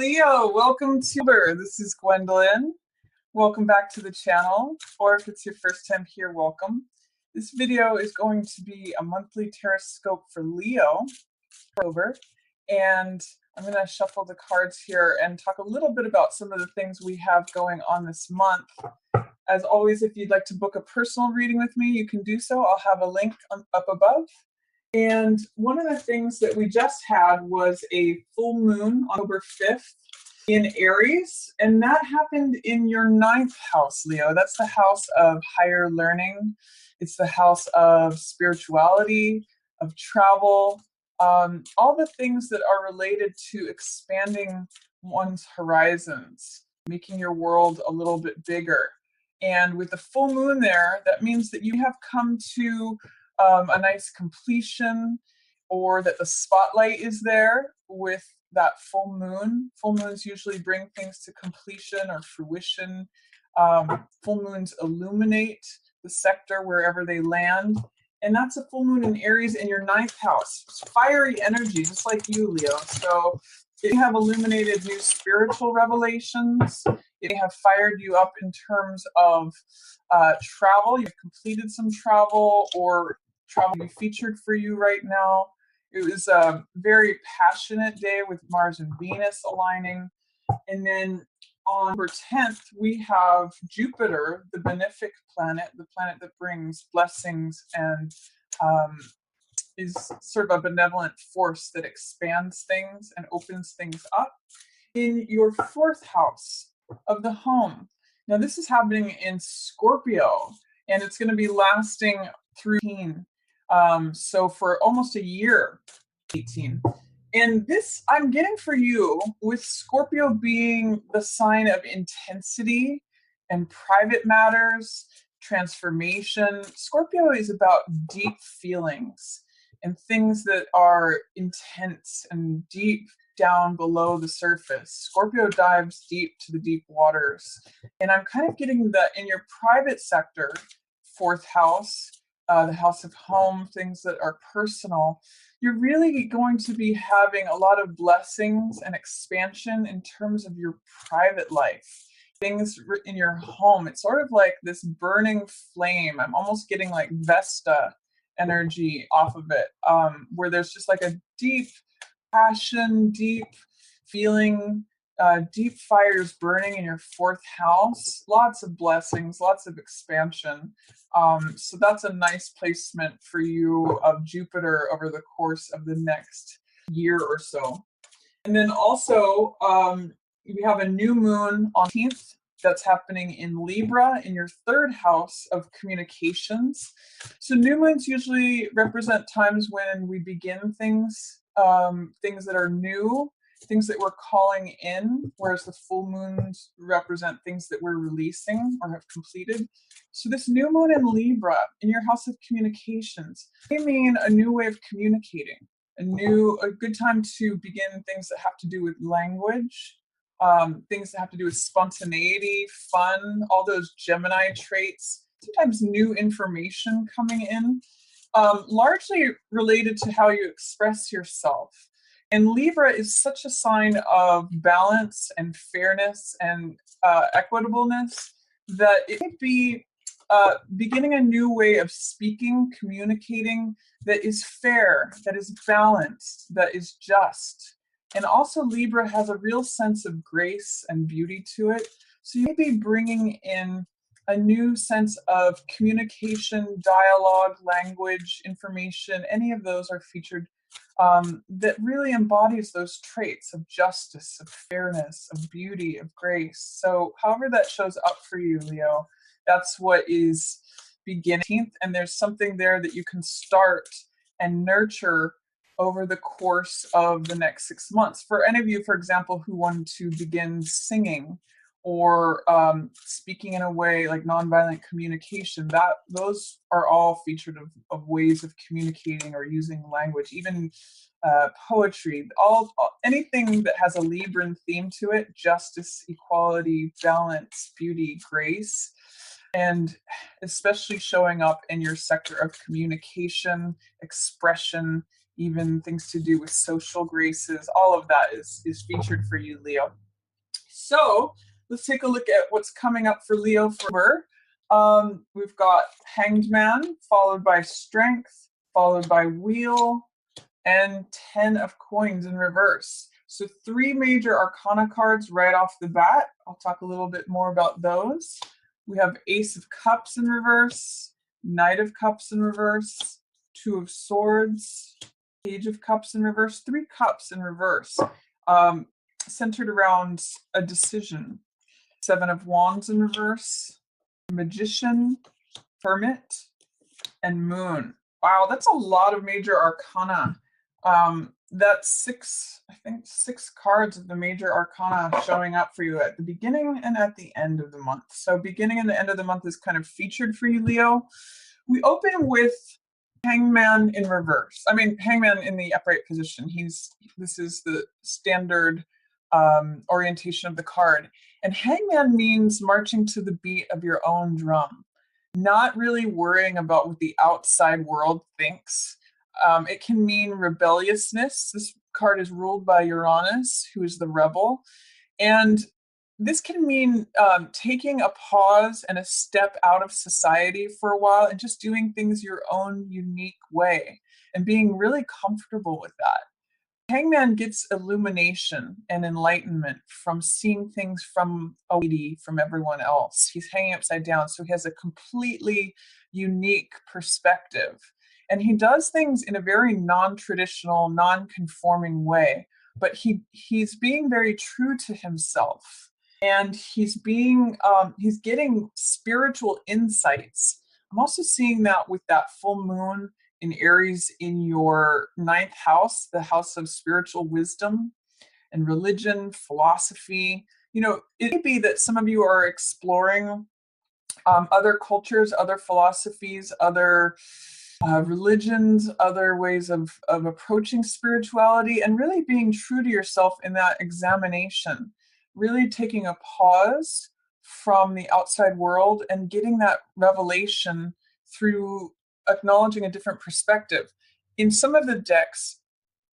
Leo, welcome to This is Gwendolyn. Welcome back to the channel, or if it's your first time here, welcome. This video is going to be a monthly Terrascope for Leo, and I'm going to shuffle the cards here and talk a little bit about some of the things we have going on this month. As always, if you'd like to book a personal reading with me, you can do so. I'll have a link up above. And one of the things that we just had was a full moon on October 5th in Aries, and that happened in your 9th house, Leo. That's the house of higher learning. It's the house of spirituality, of travel, all the things that are related to expanding one's horizons, making your world a little bit bigger. And with the full moon there, that means that you have come to a nice completion, or that the spotlight is there with that full moon. Full moons usually bring things to completion or fruition. Full moons illuminate the sector wherever they land. And that's a full moon in Aries in your 9th house. It's fiery energy, just like you, Leo. So if you have illuminated new spiritual revelations, it may have fired you up in terms of travel. You've completed some travel, or travel will be featured for you right now. It was a very passionate day with Mars and Venus aligning. And then on November 10th, we have Jupiter, the benefic planet, the planet that brings blessings and is sort of a benevolent force that expands things and opens things up, in your 4th house of the home. Now, this is happening in Scorpio, and it's going to be lasting through 18. So for almost a year, 18. And this I'm getting for you with Scorpio being the sign of intensity and private matters, transformation. Scorpio is about deep feelings and things that are intense and deep down below the surface. Scorpio dives deep to the deep waters. And I'm kind of getting that in your private sector, 4th house, the house of home, things that are personal. You're really going to be having a lot of blessings and expansion in terms of your private life. Things in your home. It's sort of like this burning flame. I'm almost getting like Vesta energy off of it, where there's just like a deep passion, deep feeling, deep fires burning in your 4th house. Lots of blessings, lots of expansion. So that's a nice placement for you of Jupiter over the course of the next year or so. And then also, we have a new moon on the 18th that's happening in Libra in your 3rd house of communications. So new moons usually represent times when we begin things, things that are new, things that we're calling in, whereas the full moons represent things that we're releasing or have completed. So this new moon in Libra in your house of communications may mean a new way of communicating, a good time to begin things that have to do with language, things that have to do with spontaneity, fun, all those Gemini traits, sometimes new information coming in, largely related to how you express yourself. And Libra is such a sign of balance and fairness and equitableness that it may be beginning a new way of speaking, communicating that is fair, that is balanced, that is just. And also Libra has a real sense of grace and beauty to it. So you may be bringing in a new sense of communication, dialogue, language, information. Any of those are featured that really embodies those traits of justice, of fairness, of beauty, of grace. So however that shows up for you, Leo, that's what is beginning. And there's something there that you can start and nurture over the course of the next 6 months. For any of you, for example, who want to begin singing or speaking in a way like nonviolent communication, those are all featured of ways of communicating or using language, even poetry, anything that has a Libran theme to it: justice, equality, balance, beauty, grace, and especially showing up in your sector of communication, expression, even things to do with social graces. All of that is featured for you, Leo. So let's take a look at what's coming up for Leo for. We've got Hanged Man, followed by Strength, followed by Wheel, and 10 of Coins in reverse. So 3 major Arcana cards right off the bat. I'll talk a little bit more about those. We have Ace of Cups in reverse, Knight of Cups in reverse, 2 of Swords, Page of Cups in reverse, 3 Cups in reverse, centered around a decision. 7 of Wands in reverse, Magician, Hermit, and Moon. Wow, that's a lot of major arcana. That's 6 cards of the major arcana showing up for you at the beginning and at the end of the month. So beginning and the end of the month is kind of featured for you, Leo. We open with Hangman in reverse. I mean, Hangman in the upright position. This is the standard orientation of the card. And Hangman means marching to the beat of your own drum, not really worrying about what the outside world thinks. It can mean rebelliousness. This card is ruled by Uranus, who is the rebel. And this can mean taking a pause and a step out of society for a while and just doing things your own unique way and being really comfortable with that. Hangman gets illumination and enlightenment from seeing things from everyone else. He's hanging upside down, so he has a completely unique perspective. And he does things in a very non-traditional, non-conforming way, but he's being very true to himself. And he's getting spiritual insights. I'm also seeing that with that full moon in Aries in your 9th house, the house of spiritual wisdom and religion, philosophy. It may be that some of you are exploring other cultures, other philosophies, other religions, other ways of approaching spirituality, and really being true to yourself in that examination, really taking a pause from the outside world and getting that revelation through acknowledging a different perspective. In some of the decks,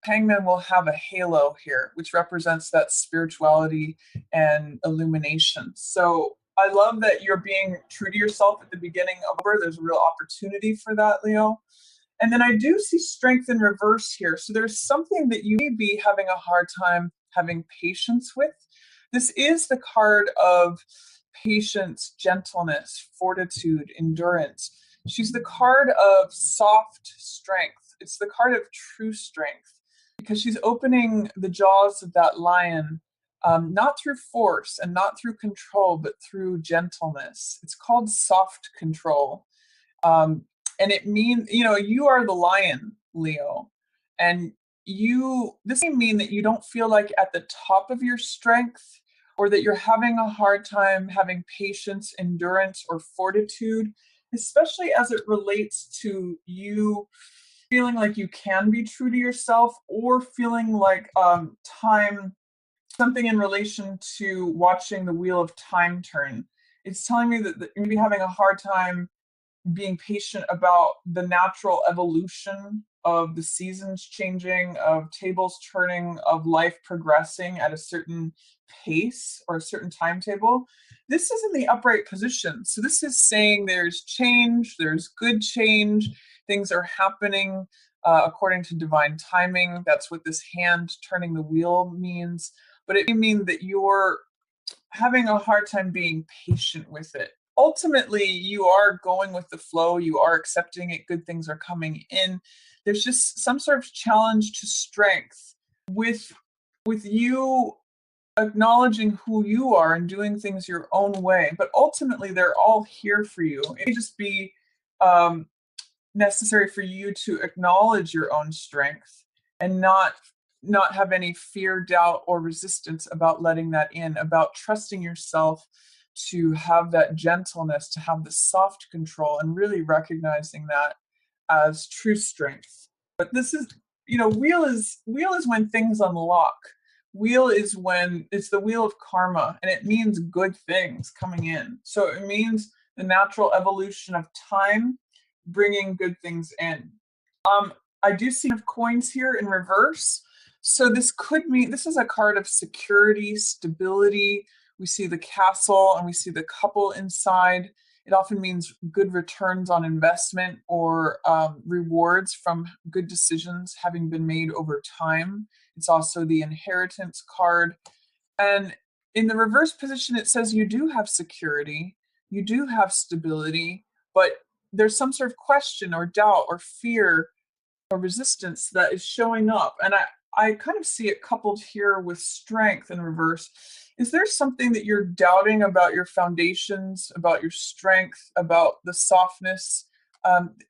Hangman will have a halo here, which represents that spirituality and illumination. So I love that you're being true to yourself at the beginning of there's a real opportunity for that, Leo. And then I do see Strength in reverse here. So there's something that you may be having a hard time having patience with. This is the card of patience, gentleness, fortitude, endurance. She's the card of soft strength. It's the card of true strength because she's opening the jaws of that lion, not through force and not through control, but through gentleness. It's called soft control. And it means, you are the lion, Leo. And this may mean that you don't feel like at the top of your strength, or that you're having a hard time having patience, endurance, or fortitude, especially as it relates to you feeling like you can be true to yourself, or feeling like something in relation to watching the wheel of time turn. It's telling me that you're maybe having a hard time being patient about the natural evolution of the seasons changing, of tables turning, of life progressing at a certain pace or a certain timetable. This is in the upright position. So this is saying there's change, there's good change, things are happening according to divine timing. That's what this hand turning the wheel means. But it may mean that you're having a hard time being patient with it. Ultimately, you are going with the flow, you are accepting it, good things are coming in. There's just some sort of challenge to strength with you acknowledging who you are and doing things your own way. But ultimately, they're all here for you. It may just be necessary for you to acknowledge your own strength and not have any fear, doubt, or resistance about letting that in, about trusting yourself to have that gentleness, to have the soft control, and really recognizing that as true strength. But this is, wheel is when things unlock. Wheel is when it's the wheel of karma, and it means good things coming in. So it means the natural evolution of time bringing good things in. I do see coins here in reverse. So this could mean this is a card of security, stability. We see the castle and we see the couple inside. It often means good returns on investment or rewards from good decisions having been made over time. It's also the inheritance card. And in the reverse position, it says you do have security, you do have stability, but there's some sort of question or doubt or fear or resistance that is showing up. And I kind of see it coupled here with strength in reverse. Is there something that you're doubting about your foundations, about your strength, about the softness?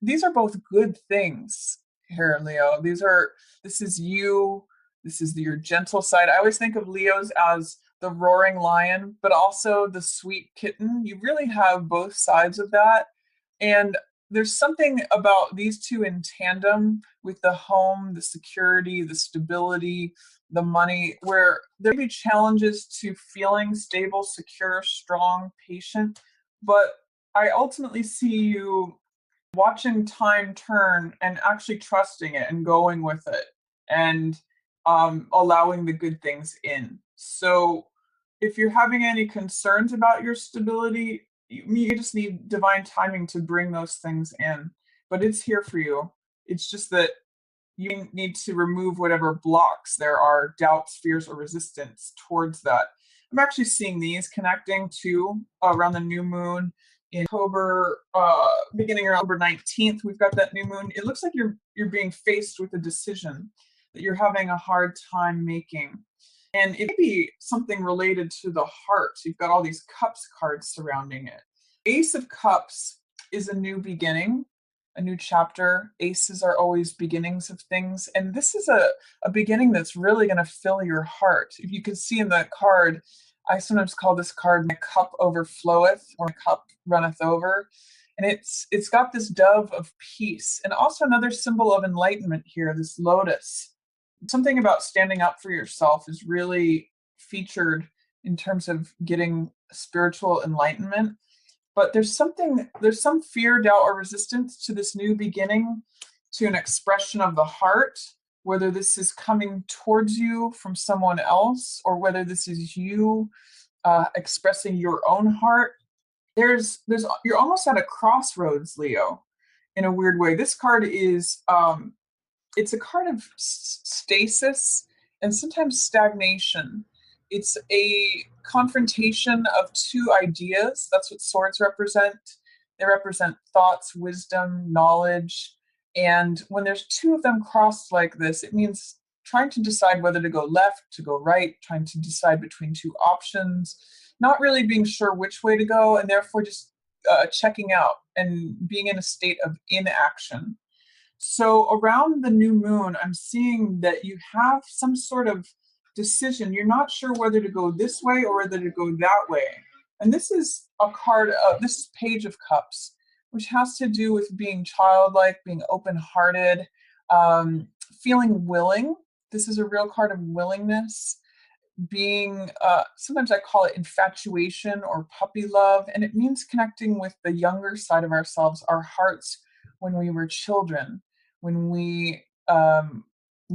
These are both good things here, Leo. This is you, this is your gentle side. I always think of Leos as the roaring lion, but also the sweet kitten. You really have both sides of that. And there's something about these two in tandem with the home, the security, the stability, the money, where there may be challenges to feeling stable, secure, strong, patient. But I ultimately see you watching time turn and actually trusting it and going with it and allowing the good things in. So if you're having any concerns about your stability, you just need divine timing to bring those things in. But it's here for you. It's just that you need to remove whatever blocks there are, doubts, fears, or resistance towards that. I'm actually seeing these connecting to around the new moon in October, beginning around October 19th. We've got that new moon. It looks like you're being faced with a decision that you're having a hard time making. And it may be something related to the heart. You've got all these cups cards surrounding it. Ace of Cups is a new beginning, a new chapter. Aces are always beginnings of things. And this is a beginning that's really going to fill your heart. If you can see in the card, I sometimes call this card my cup overfloweth or my cup runneth over. And it's got this dove of peace and also another symbol of enlightenment here, this lotus. Something about standing up for yourself is really featured in terms of getting spiritual enlightenment. But there's some fear, doubt, or resistance to this new beginning, to an expression of the heart, whether this is coming towards you from someone else or whether this is you expressing your own heart. You're almost at a crossroads, Leo, in a weird way. This card is it's a card of stasis and sometimes stagnation. It's a confrontation of two ideas. That's what swords represent. They represent thoughts, wisdom, knowledge. And when there's two of them crossed like this, it means trying to decide whether to go left, to go right, trying to decide between two options, not really being sure which way to go, and therefore just checking out and being in a state of inaction. So around the new moon, I'm seeing that you have some sort of decision. You're not sure whether to go this way or whether to go that way. And this is a card of this is Page of Cups, which has to do with being childlike, being open-hearted, feeling willing. This is a real card of willingness, being sometimes I call it infatuation or puppy love, and it means connecting with the younger side of ourselves, our hearts when we were children, when we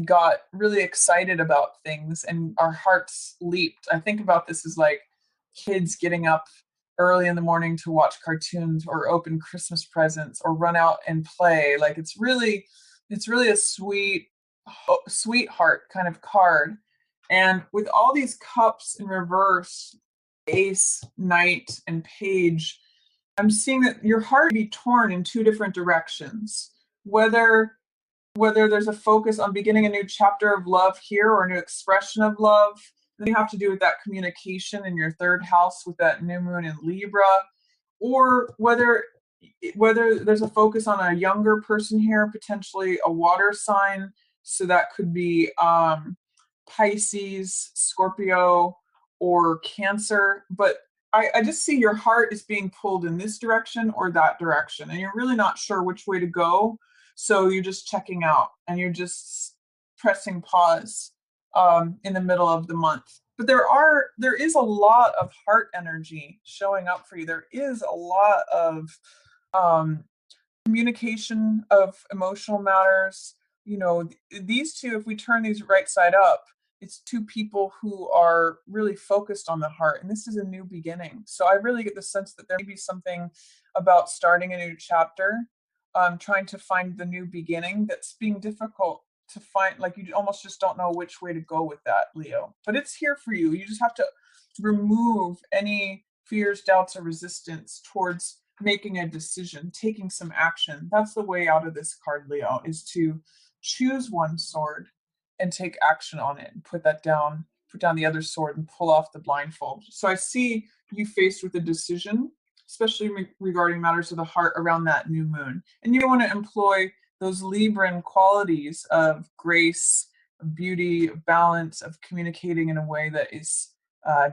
got really excited about things and our hearts leaped. I think about this as like kids getting up early in the morning to watch cartoons or open Christmas presents or run out and play. Like it's really a sweetheart kind of card. And with all these cups in reverse, ace, knight, and page, I'm seeing that your heart be torn in two different directions. Whether there's a focus on beginning a new chapter of love here or a new expression of love, then you have to do with that communication in your third house with that new moon in Libra, or whether there's a focus on a younger person here, potentially a water sign. So that could be Pisces, Scorpio, or Cancer. But I just see your heart is being pulled in this direction or that direction, and you're really not sure which way to go. So you're just checking out and you're just pressing pause in the middle of the month. But there is a lot of heart energy showing up for you. There is a lot of um, communication of emotional matters, these two, if we turn these right side up, it's two people who are really focused on the heart, and this is a new beginning. So I really get the sense that there may be something about starting a new chapter, trying to find the new beginning that's being difficult to find. Like, you almost just don't know which way to go with that, Leo. But it's here for you. You just have to remove any fears, doubts, or resistance towards making a decision, taking some action. That's the way out of this card, Leo, is to choose one sword and take action on it and put that down, put down the other sword and pull off the blindfold. So I see you faced with a decision, especially regarding matters of the heart around that new moon. And you want to employ those Libran qualities of grace, of beauty, of balance, of communicating in a way that is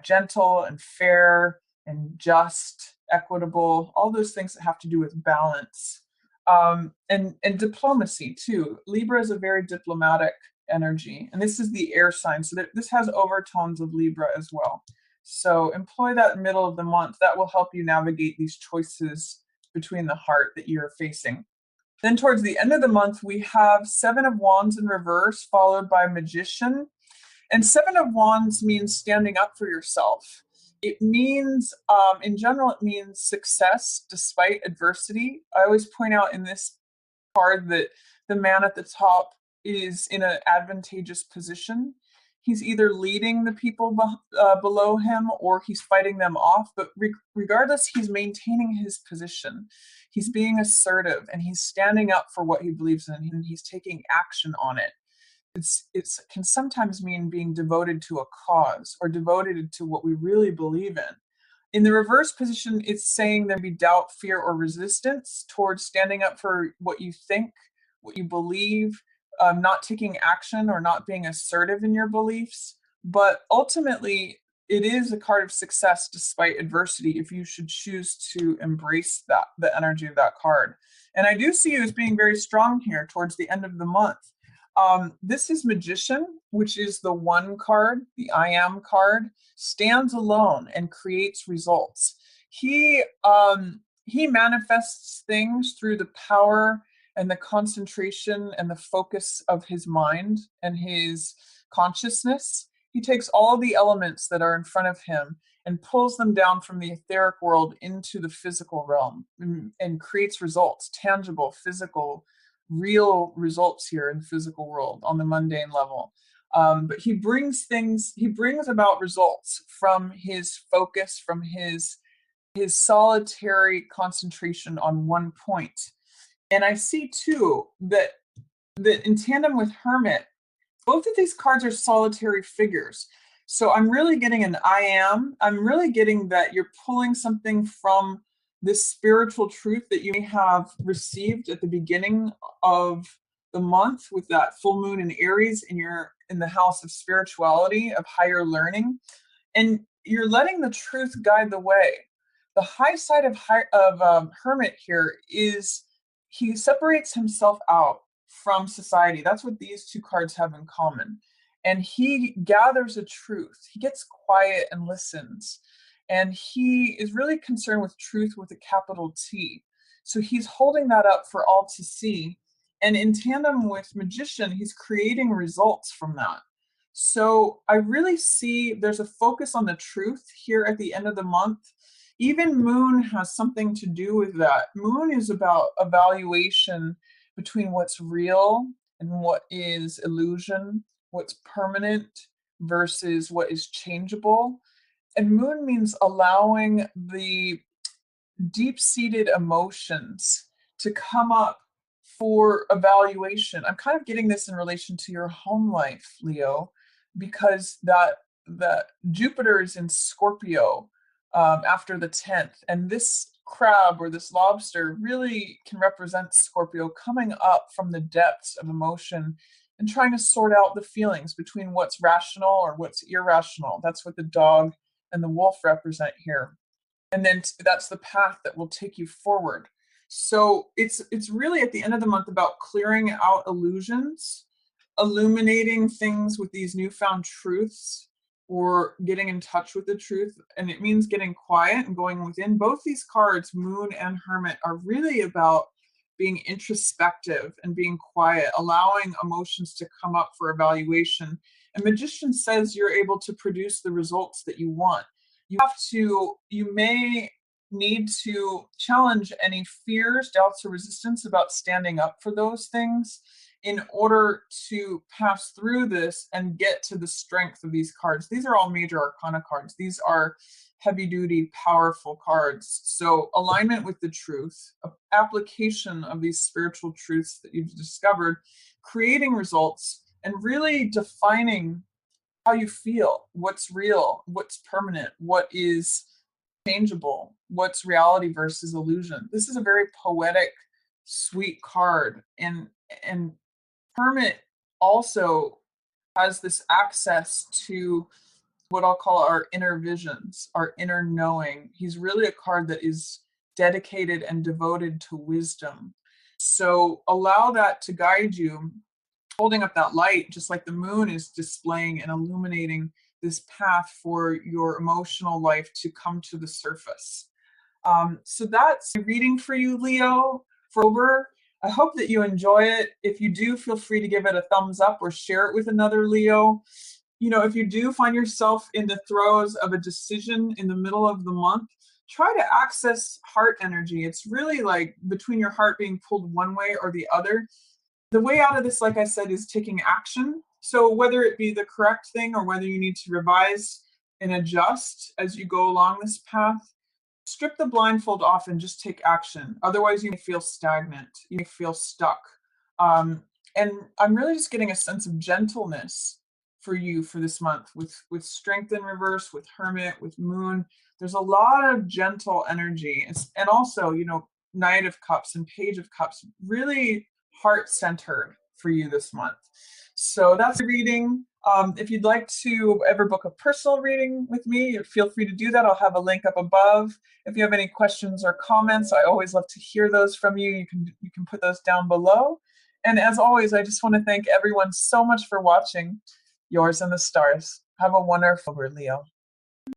gentle and fair and just, equitable, all those things that have to do with balance. And diplomacy too. Libra is a very diplomatic energy, and this is the air sign, so this has overtones of Libra as well. So employ that middle of the month. That will help you navigate these choices between the heart that you're facing. Then towards the end of the month, we have Seven of Wands in reverse, followed by Magician. And Seven of Wands means standing up for yourself. It means, in general, it means success despite adversity. I always point out in this card that the man at the top is in an advantageous position. He's either leading the people below him or he's fighting them off, but regardless, he's maintaining his position. He's being assertive and he's standing up for what he believes in and he's taking action on it. It can sometimes mean being devoted to a cause or devoted to what we really believe in. In the reverse position, it's saying there be doubt, fear, or resistance towards standing up for what you think, what you believe, not taking action or not being assertive in your beliefs. But ultimately, it is a card of success despite adversity if you should choose to embrace that, the energy of that card. And I do see you as being very strong here towards the end of the month. This is Magician, which is the one card, the I am card, stands alone and creates results. He manifests things through the power and the concentration and the focus of his mind and his consciousness. He takes all the elements that are in front of him and pulls them down from the etheric world into the physical realm and creates results, tangible, physical, real results here in the physical world on the mundane level. But he brings about results from his focus, from his solitary concentration on one point. And I see too that in tandem with Hermit, both of these cards are solitary figures. So I'm really getting I'm really getting that you're pulling something from this spiritual truth that you may have received at the beginning of the month with that full moon in Aries, and you're in the house of spirituality, of higher learning, and you're letting the truth guide the way. The high side of Hermit here is he separates himself out from society. That's what these two cards have in common. And he gathers a truth. He gets quiet and listens. And he is really concerned with truth with a capital T. So he's holding that up for all to see. And in tandem with Magician, he's creating results from that. So I really see there's a focus on the truth here at the end of the month. Even Moon has something to do with that. Moon is about evaluation between what's real and what is illusion, what's permanent versus what is changeable. And Moon means allowing the deep-seated emotions to come up for evaluation. I'm kind of getting this in relation to your home life, Leo, because that Jupiter is in Scorpio after the 10th, and this crab or this lobster really can represent Scorpio coming up from the depths of emotion and trying to sort out the feelings between what's rational or what's irrational. That's what the dog and the wolf represent here. And then that's the path that will take you forward. So it's really at the end of the month about clearing out illusions, illuminating things with these newfound truths, or getting in touch with the truth. And it means getting quiet and going within. Both these cards, Moon and Hermit, are really about being introspective and being quiet, allowing emotions to come up for evaluation. And Magician says you're able to produce the results that you want. You may need to challenge any fears, doubts, or resistance about standing up for those things in order to pass through this and get to the strength of these cards. These are all major arcana cards. These are heavy duty, powerful cards. So, alignment with the truth, application of these spiritual truths that you've discovered, creating results, and really defining how you feel, what's real, what's permanent, what is changeable, what's reality versus illusion. This is a very poetic, sweet card. And Hermit also has this access to what I'll call our inner visions, our inner knowing. He's really a card that is dedicated and devoted to wisdom. So allow that to guide you, holding up that light, just like the moon is displaying and illuminating this path for your emotional life to come to the surface. So that's my reading for you, Leo, for October. I hope that you enjoy it. If you do, feel free to give it a thumbs up or share it with another Leo. If you do find yourself in the throes of a decision in the middle of the month, try to access heart energy. It's really like between your heart being pulled one way or the other. The way out of this, like I said, is taking action. So whether it be the correct thing or whether you need to revise and adjust as you go along this path, strip the blindfold off and just take action. Otherwise, you may feel stagnant. You may feel stuck. And I'm really just getting a sense of gentleness for you for this month with Strength in reverse, with Hermit, with Moon. There's a lot of gentle energy. And also, Knight of Cups and Page of Cups, really heart-centered for you this month. So that's the reading. If you'd like to ever book a personal reading with me, feel free to do that. I'll have a link up above. If you have any questions or comments, I always love to hear those from you. You can put those down below. And as always, I just want to thank everyone so much for watching. Yours and the stars. Have a wonderful Leo.